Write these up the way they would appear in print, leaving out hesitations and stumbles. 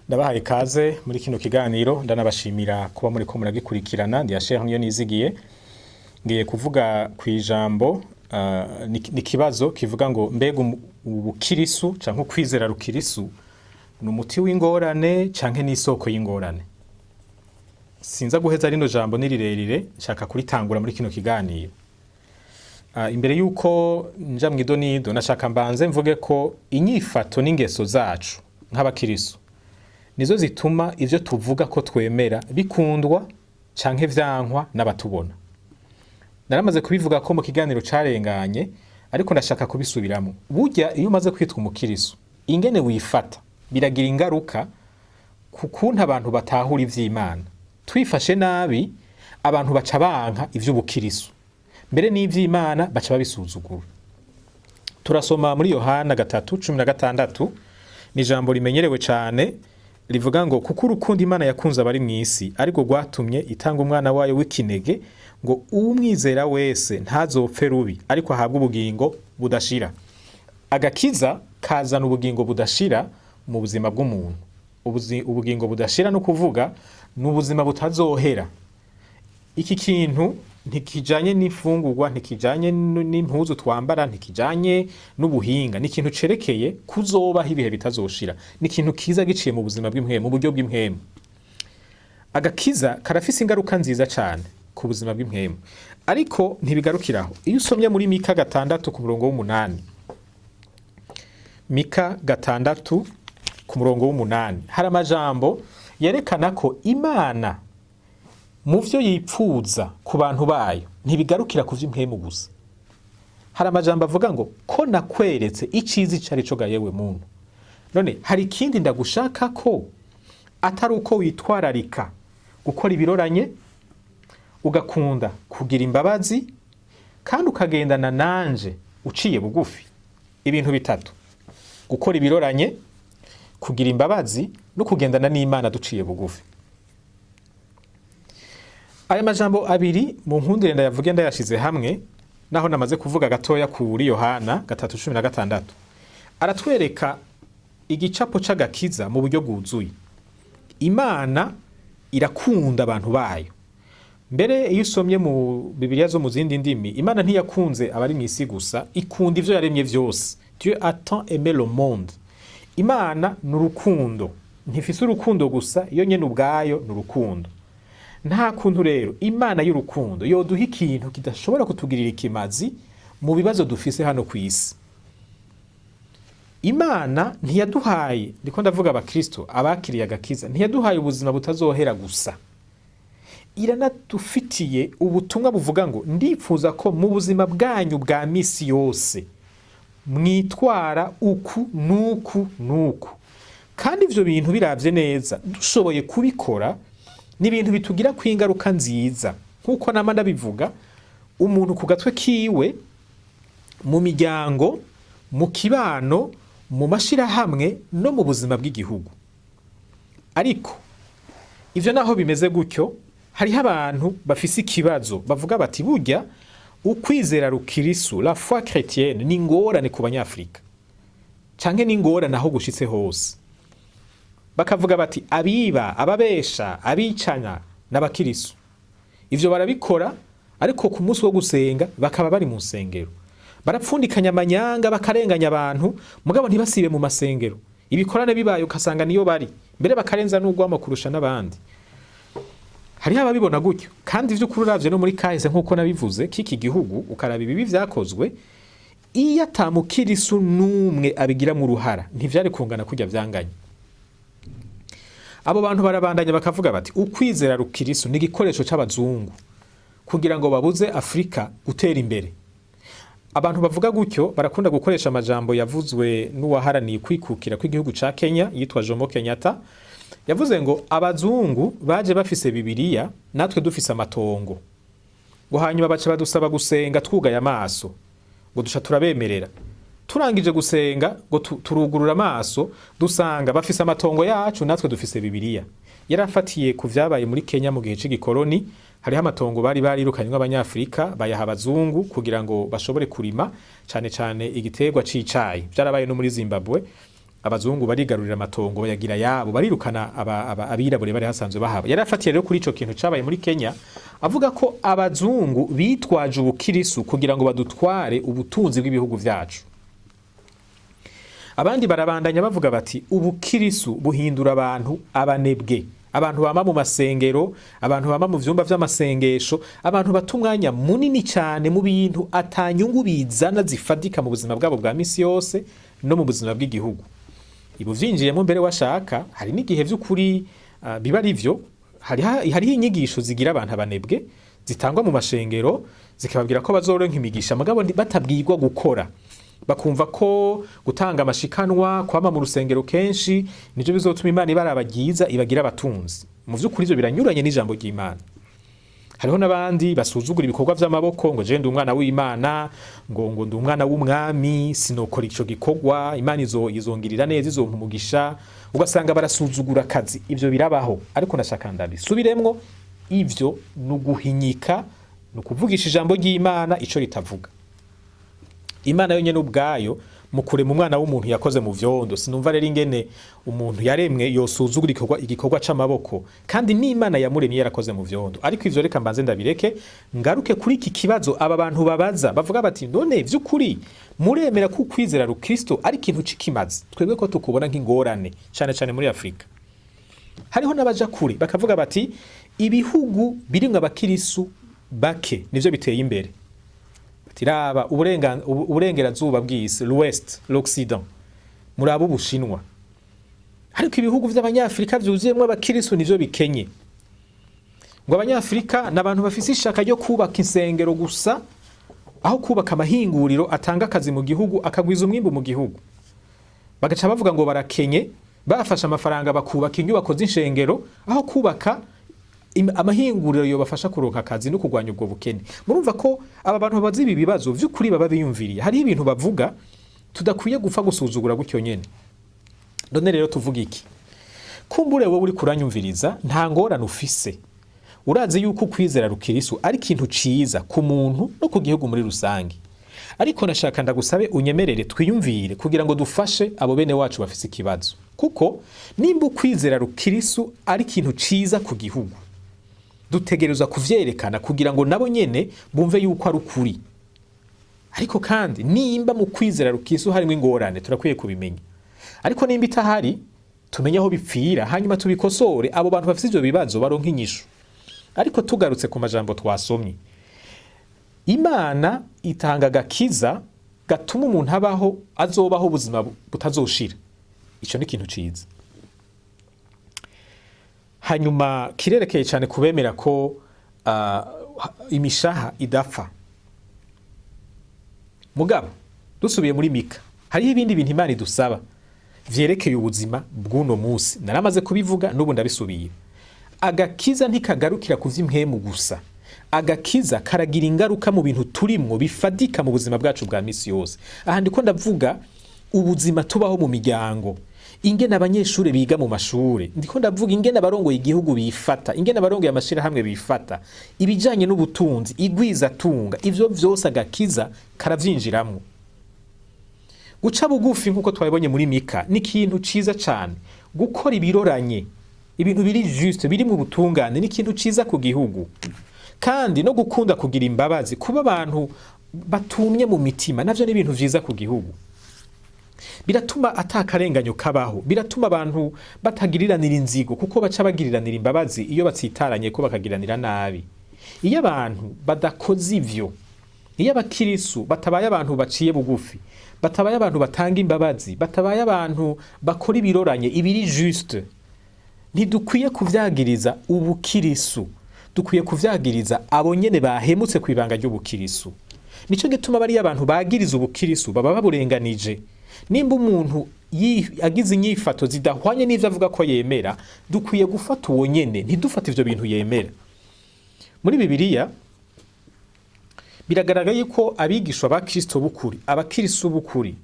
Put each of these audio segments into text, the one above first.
Ndabahaye ikaze muri kino kiganiro ndanabashimira kuba muri ko muragikurikirana. Ndi Acher niyo nizigiye. Ngiye kuvuga kwijambo ni kibazo kivuga ngo mbega ubukirisu canke kwizera rukirisu ni umuti w'ingorane canke n'isoko y'ingorane. Sinza guheza rino jambo ni rirerire nshaka kuritangura muri kino kiganiro. Imbere yuko nja mwidonido nashaka mbanze mvuge ko inyifato n'ingeso zacu nk'abakirisu nizo zituma ivyo tuvuga ko twemera bikundwa canke vyankwa n'abatubona. Naramaze kubivuga ko mu kiganiro carenganye, ariko ndashaka kubisubiramo. Burya iyo umaze kwitwa umukirisu, ingene wifata biragira ingaruka ku kuntu abantu batahura ivy'Imana. Twifashe nabi, abantu baca banka ivy'ubukirisu, mbere n'ivy'Imana baca babisuzugura. Turasoma muri Yohana 3:16, ni ijambo rimenyerewe cane rivuga ngo kuko urukundo Imana yakunze abari mw'isi ariko rwatumye itanga umwana wayo w'ikinege ngo umwizera wese ntazopfe rubi ariko ahabwe ubugingo budashira. Agakiza kazana ubugingo budashira mu buzima bw'umuntu. Ubugingo budashira no kuvuga ni ubuzima butazohera. Iki kintu ntikijanye n'ifungurwa, ntikijanye n'impuzu twambara, ntikijanye n'ubuhinga, ni ikintu cerekeye kuzobaho ibihe bitazoshira. Ni ikintu kiza giciye mu buzima bw'impwemu, mu buryo bw'impwemu. Agakiza karafise ingaruka nziza cane ku buzima bw'impwemu, ariko ntibigarukiraho. Iyo usomye muri Mika 6:8, Mika 6:8 hari amajambo yerekana ko Imana mu vyo yipfuza ku bantu bayo ntibigarukira ku vy'impwemu gusa. Hari amajambo avuga ngo ko nakweretse icizi cari co ga yewe muntu. None hari ikindi ndagushaka ko atari uko witwararika gukora ibiroranye, ugakunda kugira imbabazi, kandi ukagendana nanje uciye bugufi. Ibintu bitatu: gukora ibiroranye, kugira imbabazi, no kugendana n'Imana duciye bugufi. Aya majambo abiri mu nkundire ndayavuge ndayashize hamwe, naho namaze kuvuga gatoya kuri Yohana 3:16. Aratwereka igicapo c'agakiza mu buryo bwuzuye. Imana irakunda abantu bayo. Mbere iyo usomye mu Bibiliya zo mu zindi ndimi, Imana ntiyakunze abari mw'isi gusa, ikunda ivyo yaremye vyose. Dieu a tant aimé le monde. Imana n'urukundo, ntifise urukundo gusa, iyo nyene ubwayo n'urukundo. Nta kuntu rero Imana y'urukundo yoduha ikintu kidashobora kutugirira ikimazi mu bibazo dufise hano kw'isi. Imana ntiyaduhaye, ndiko ndavuga abakristo abakiriye agakiza, ntiyaduhaye ubuzima butazohera gusa. Iranadufitiye ubutumwa buvuga ngo ndipfuza ko mu buzima bwanyu bwa misi yose mwitwara uku nuku nuku. Kandi ivyo bintu biravye neza, dushoboye kubikora, ni ibintu bitugira kwingaruka nziza. Nkuko nama ndabivuga, umuntu ku gatwe kiwe, mu miryango, mu kibano, mu mashirahamwe no mu buzima bw'igihugu. Ariko ivyo naho bimeze gutyo, hariho abantu bafise ikibazo bavuga bati burya ukwizera rukirisu, la foi chrétienne, ni ingorane ku banyafrika canke ni ingorane aho gushitse hose. Bakavuga bati abiba, ababesha, abicana n'abakirisu, ivyo barabikora, ariko ku munsi wo gusenga bakaba bari mu nsengero. Barapfundikanya amanyanga, bakarenganya abantu, mugabo ntibasibe mu masengero. Ibikorane bibaye ukasanga niyo bari, mbere bakarenza n'ugwamo kurusha n'abandi. Hariho ababibona gutyo, kandi ivy'ukuri uravye no muri kahise nkuko nabivuze, k'iki gihugu ukaraba ibibi vyakozwe, iyo atamukirisu n'umwe abigira mu ruhara, ntivyari kungana kurya vyanganye. Abo bantu barabandanya bakavuga bati ukwizera rukirisu ni igikoresho c'abazungu kugira ngo babuze Afrika gutera imbere. Abantu bavuga gutyo barakunda gukoresha amajambo yavuzwe n'uwaharaniye kwikukira kw'igihugu ca Kenya yitwa Jomo Kenyatta. Yavuze ngo abazungu baje bafise Bibiliya, natwe dufise amatongo, ngo hanyuma baca badusaba gusenga twugaye amaso, ngo dusha turabemerera. Turangije gusenga ngo turugurura amaso, dusanga bafise amatongo yacu, natwe dufise Bibiliya. Yarafatiye ku vyabaye muri Kenya mu gihe c'igikoroni. Hariho amatongo bari barirukanywe abanyafrika bayaha abazungu kugira ngo bashobore kurima cane cane igiterwa c'icayi. Vyarabaye no muri Zimbabwe. abazungu barigarurira amatongo bayagira yabo, barirukana abirabure bari hasanzwe bahaba. Yari afatiye rero kuri ico kintu cabaye muri Kenya, avuga ko abazungu bitwaje ubukirisu kugira ngo badutware ubutunzi bw'ibihugu vyacu. Abandi barabandanya bavuga bati ubukirisu buhindura abantu abanebwe, abantu bama mu masengero, abantu bama mu vyumba vy'amasengesho, abantu batumwanya munini cyane mu bintu atanyungu bizana zifadika mu buzima bwabo bwa misi yose no mu buzima bw'igihugu. Ibu vyinjiyemo mbere washaka, hari n'igihe vy'ukuri biba arivyo, hari inyigisho zigira abantu abanebwe zitangwa mu mashengero zikababwira ko bazoronka imigisha mugabo batabwirwa gukora. Bakumva ko gutanga amashikanwa, kwama mu rusengero kenshi nivyo bizotuma Imana ibaraba ryiza, ibagira abatunzi. Mu vy'ukuri ivyo biranyuranye n'ijambo ry'Imana. Hariho n'abandi basuzugura ibikorwa vy'amaboko ngo je ndi umwana w'Imana, ngo ndi umwana w'umwami, sinokora ico gikorwa, Imana izongirira neza, izompa umugisha. Ugasanga barasuzugura akazi. Ivyo birabaho, ariko nashaka ndabisubiremwo, ivyo nuguhinyika, nukuvugisha ijambo ry'Imana ico ritavuga. Imana yonyene ubwayo mu kurema umwana w'umuntu yakoze mu vyondo. Sinumva rero ingene umuntu yaremwe yosuzugura igikorwa c'amaboko, kandi n'Imana yamuremye yarakoze mu vyondo. Ariko ivyo reka mbanze ndabireke, ngaruke kuri iki kibazo aba bantu babaza bavuga bati none vy'ukuri muremera ko kwizera Kristo ari ikintu cikimazi, twebwe ko tukubona nk'ingorane cyane cyane muri Afrika. Hariho n'abaja kure bakavuga bati ibihugu birimwe abakirisu bake nivyo biteye imbere. Tiraba uburengerazuba bw'isi, l'Ouest, l'Occident, muri abo Bushinwa. Ariko ibihugu vy'abanyafrika vyuzuyemwo abakirisu nivyo bikenye. Ngo abanyafrika n'abantu bafise ishaka ryo kubaka insengero gusa, aho kubaka amahinguriro atanga akazi mu gihugu akagwiza umwimbu mu gihugu. Bagaca bavuga ngo barakenye, bafasha amafaranga bakubaka inyubako z'inshengero, aho kubaka amahinguriro yo bafasha kuronka akazi no kugwanya ubwo bukene. Murumva ko aba bantu babaza ibi bibazo vy'ukuri baba biyumviriye. Hari ibintu bavuga tudakwiye gupfa gusuzugura gutyo nyene. None rero tuvuga iki? Kumbure wowe uri kuranyumviriza nta ngorane ufise. Urazi yuko kwizera Kristo ari ikintu ciza ku muntu no ku gihugu muri rusange. Ariko nashaka ndagusabe unyemerere twiyumvire kugira ngo dufashe abo bene wacu bafise ikibazo. Kuko nimba kwizera Kristo ari ikintu ciza ku gihugu, dutegerezwa kuvyerekana kugira ngo nabo nyene bumve yuko ari ukuri. Ariko kandi nimba mu kwizera Kristo harimo ingorane turakwiye kubimenya. Ariko nimba itahari tumenye aho bipfira, hanyuma tubikosore, abo bantu bafite ivyo bibazo baronka inyishu. Ariko tugarutse ku majambo twasomye, Imana itanga agakiza gatuma umuntu abaho, azobaho ubuzima butazoshira. Ico ni ikintu ciza. Hanyuma kirerekeye cyane kubemera ko imishaha idapfa. Mugabo dusubiye muri Mika, hariho ibindi bintu Imana idusaba vyerekeye ubuzima bw'uno munsi. Naramaze kubivuga n'ubu ndabisubiye. Agakiza ntikagarukira ku vy'imhemu gusa. Agakiza karagira ingaruka mu bintu turimwo bifadika mu buzima bwacu bwa misi yose. Aha ndiko ndavuga ubuzima tubaho mu miryango, ingene abanyeshure biga mu mashure, ndiko ndavuga ingene abarongoye igihugu bifata, ingene abarongoye amashirahamwe bifata, ibijanye n'ubutunzi, igwiza tunga, ivyo vyose agakiza karavyinjiramwo. Guca bugufi nkuko twabibonye muri Mika ni ikintu ciza cane. Gukora ibiroranye, ibintu biri juste, biri mu butungane ni ikintu ciza ku gihugu. Kandi no gukunda kugira imbabazi, kuba abantu batumye mu mitima, navyo ni ibintu vyiza ku gihugu. Biratuma atakarenganyo kabaho, biratuma abantu batagiriranira inzigo kuko baca bagiriranira imbabazi iyo batsitaranye ko bakagiriranira nabi. Iyo abantu badakoze ivyo, iyo abakirisu batabaye abantu baciye bugufi, batabaye abantu batanga imbabazi, batabaye abantu bakora ibiroranye, ibiri juste, ntidukwiye kuvyagiriza ubukirisu, dukwiye kuvyagiriza abo nyene bahemutse kwibanga ry'ubukirisu. Nico gituma bari abantu bagiriza ubukirisu baba baburenganije. Nimba umuntu agize inyifato zidahwanye n'ivyo avuga ko yemera, dukwiye gufata uwo nyene, ntidufate ivyo bintu yemera. Muri Bibiliya biragaragaye ko abigishwa ba Kristo b'ukuri, abakirisu b'ukuri,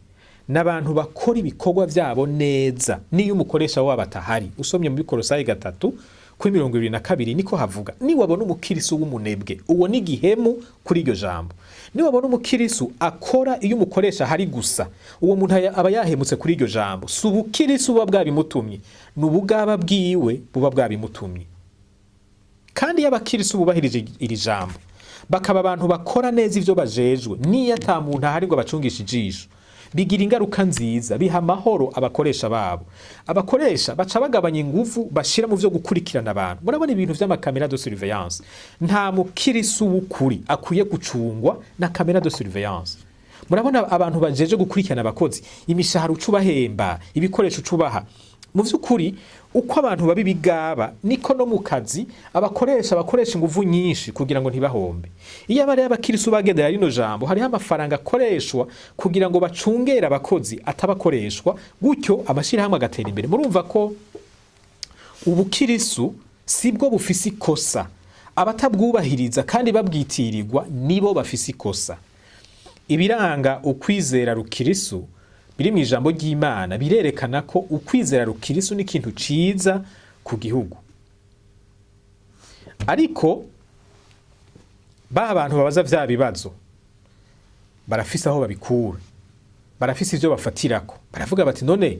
n'abantu bakora ibikorwa vyabo neza niyo umukoresha wabo atahari. Usomye mu Bikolosayi 3 kuri 22 niko havuga ni wabona umukirisu w'umunebwe uwo ni gihemu kuri iryo jambo ni wabona umukirisu akora iyo umukoresha hari gusa uwo muntu aba yahemutse kuri iryo jambo si ubukirisu buba bwabimutumye ni ubugaba bwiwe buba bwabimutumye kandi y'abakirisu bubahirije iri jambo bakaba abantu bakora neza ivyo bajejwe niyo ata muntu ahari ngo bacungisha ijisho bigira ingaruka nziza biha amahoro abakoresha babo abakoresha baca bagabanya ingufu bashira mu vyo gukurikirana abantu murabona ibintu vy'amakamera de surveillance nta mukirisu w'ukuri akwiye gucungwa na kamera de surveillance murabona abantu bajeje gukurikirana abakozi imishahara ucubahemba ibikoresho ucubaha mu vy'ukuri uko abantu babi bigaba niko no mu kazi bakoresha ingufu nyinshi kugira ngo ntibahombe iyo abari abakirisu bagendera rino jambo hariho amafaranga akoreshwa kugira ngo bacungere abakozi atabakoreshwa gutyo amashirahamwe agatera imbere murumva ko ubukirisu sibwo bufise ikosa abatabwubahiriza kandi babwitirirwa nibo bafise ikosa ibiranga ukwizera rukirisu biri mu ijambo ry'Imana birerekana ko ukwizera rukirisu ni ikintu ciza ku gihugu ariko ba abantu babaza vya bibazo barafise aho babikura barafise ivyo bafatirako baravuga bati none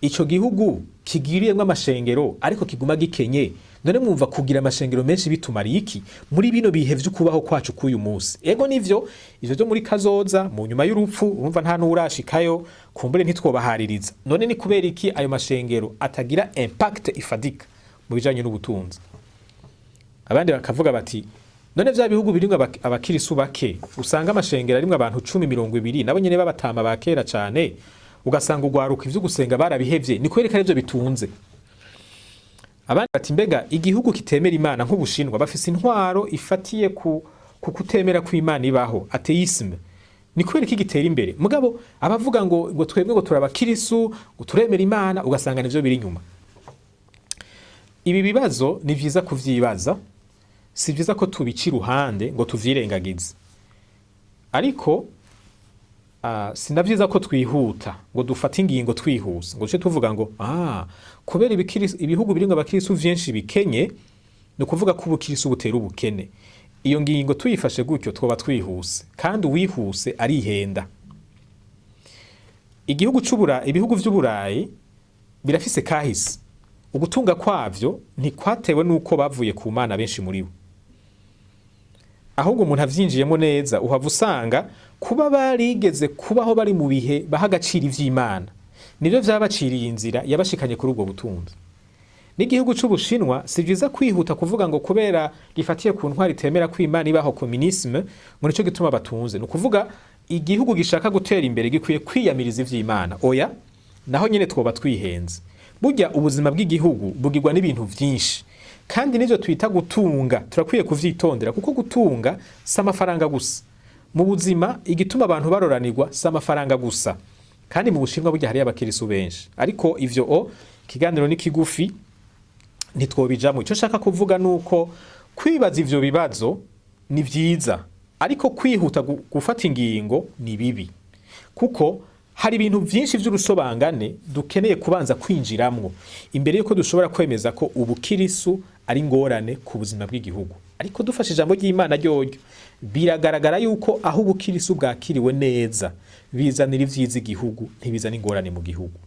ico gihugu kigiriyemwe amashengero ariko kiguma gikenye none mwumva kugira amashengero menshi bitumariye iki muri bino bihe vy'ukubaho kwacu k'uyu munsi ego nivyo ivyo byo muri kazoza mu nyuma y'urupfu urumva nta n'urashikayo kumbure ntitwobahaririza none ni kubera iki ayo mashengero atagira impact ifadika mu bijanye n'ubutunzi abandi bakavuga bati none vya bihugu birimwe abakirisu bake usanga amashengero arimwe abantu 10-20 nabo nyene babatama bakera cane ugasanga ugwaruka ivyo gusenga barabihevye ni kwereka ivyo bitunze abandi bati mbega igihugu kitemera Imana nk'Ubushinwa bafise intwaro ifatiye ku kutemera kw'Imana ibaho atheisme ni kwereka igitera imbere mugabo abavuga ngo twebwe ngo turabakirisu ngo turemera Imana ugasanga nivyo biri nyuma ibi bibazo ni vyiza kuvyibaza si vyiza ko tubica iruhande ngo tuvyirengagize ariko sinavyiza ko twihuta ngo dufate ingingo twihuse ngo tuvuga ngo kubera ibihugu biringa abakirisu vyinshi bikenye no kuvuga ko ubukirisu butera ubukene iyo ngingo tuyifashe gutyo twoba twihuse kandi uwihuse arihenda ibihugu vy'Uburayi birafise kahise ugutunga kwavyo ntikwatewe nuko bavuye ku Mana benshi muri bo ahubwo umuntu avyinjiyemo neza uhava usanga kuba barigeze kubaho bari mu bihe baha agaciro ivy'Imana nivyo vyabaciriye inzira yabashikanye kuri ubwo butunzi n'igihugu c'Ubushinwa si vyiza kwihuta kuvuga ngo kubera gifatiye ku ntwari temera kw'Imana ibaho communisme ngo nico gituma batunze no kuvuga igihugu gishaka gutera imbere gikwiye kwiyamiriza ivy'Imana oya naho nyene twoba twihenze burya ubuzima bw'igihugu bugirwa n'ibintu vyinshi kandi nivyo twita gutunga turakwiye kuvyitondera kuko gutunga si amafaranga gusa mu buzima igituma abantu baroranirwa si amafaranga gusa kandi mu Bushinwa burya hari abakirisu benshi ariko ivyo ikiganiro ni kigufi ntitwobijamwe ico shaka kuvuga nuko kwibaza ivyo bibazo ni vyiza ariko kwihuta gufata ingingo ni bibi kuko hari ibintu vyinshi vy'urusobangane dukeneye kubanza kwinjiramwo imbere yuko dushobora kwemeza ko ubukirisu ari ngorane ku buzima bw'igihugu ariko dufashe ijambo ry'Imana ryoryo biragaragara yuko aho ubukirisu bwakiriwe neza bizanira ivyiza igihugu ntibizana ingorane mu gihugu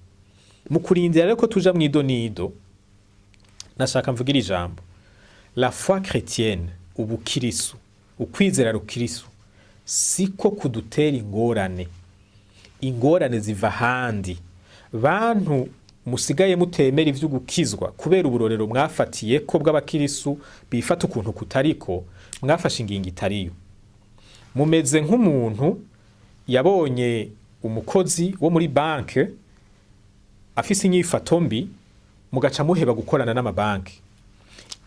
mu kurindira rero ko tuja mw'idonido nashaka mvugira ijambo la foi chrétienne ubukirisu ukwizera rukirisu siko kudutera ingorane ziva handi bantu musigaye mutemera ivyo gukizwa kubera uburorero mwafatiye ko bw'abakirisu bifata ukuntu kutariko mwafashe ingingo itariyo mumeze nk'umuntu yabonye umukozi wo muri banke afise inyifato mbi mugaca muheba gukorana n'amabanki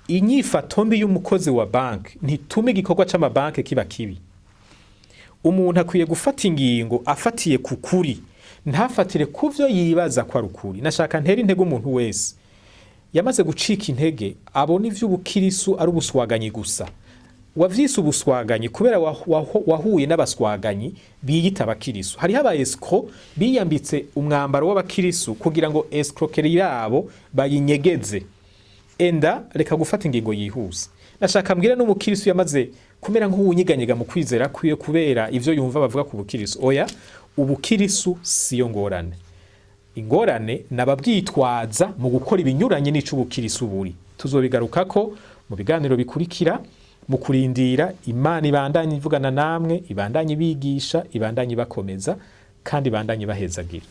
inyifato mbi y'umukozi wa banki ntitume igikorwa c'amabanki kiba kibi umuntu akwiye gufata ingingo afatiye ku kuri ntafatire kuvyo yibaza ko ari ukuri nashaka ntera intege umuntu wese yamaze gucika intege abona ivy'ubukirisu ari ubuswaganyi gusa wavyise ubuswaganyi kubera wahuye n'abaswaganyi biyita abakirisu hariho aba escro biyambitse umwambaro w'abakirisu kugira ngo escroquerie yabo bayinyegeze enda reka gufata ingingo yihuse. Nashaka mbwira n'umukirisu yamaze kumera nk'uwunyiganyega mu kwizera kwiye kubera ivyo yumva bavuga ku bukirisu. Oya, ubukirisu siyo ngorane. Ingorane nababwitwaza mu gukora ibinyuranye n'ico ubukirisu buri. Tuzobigarukako mu biganiro bikurikira, mu kurindira Imana ibandanye ivugana namwe, ibandanye bigisha, ibandanye bakomeza kandi ibandanye bahezagira.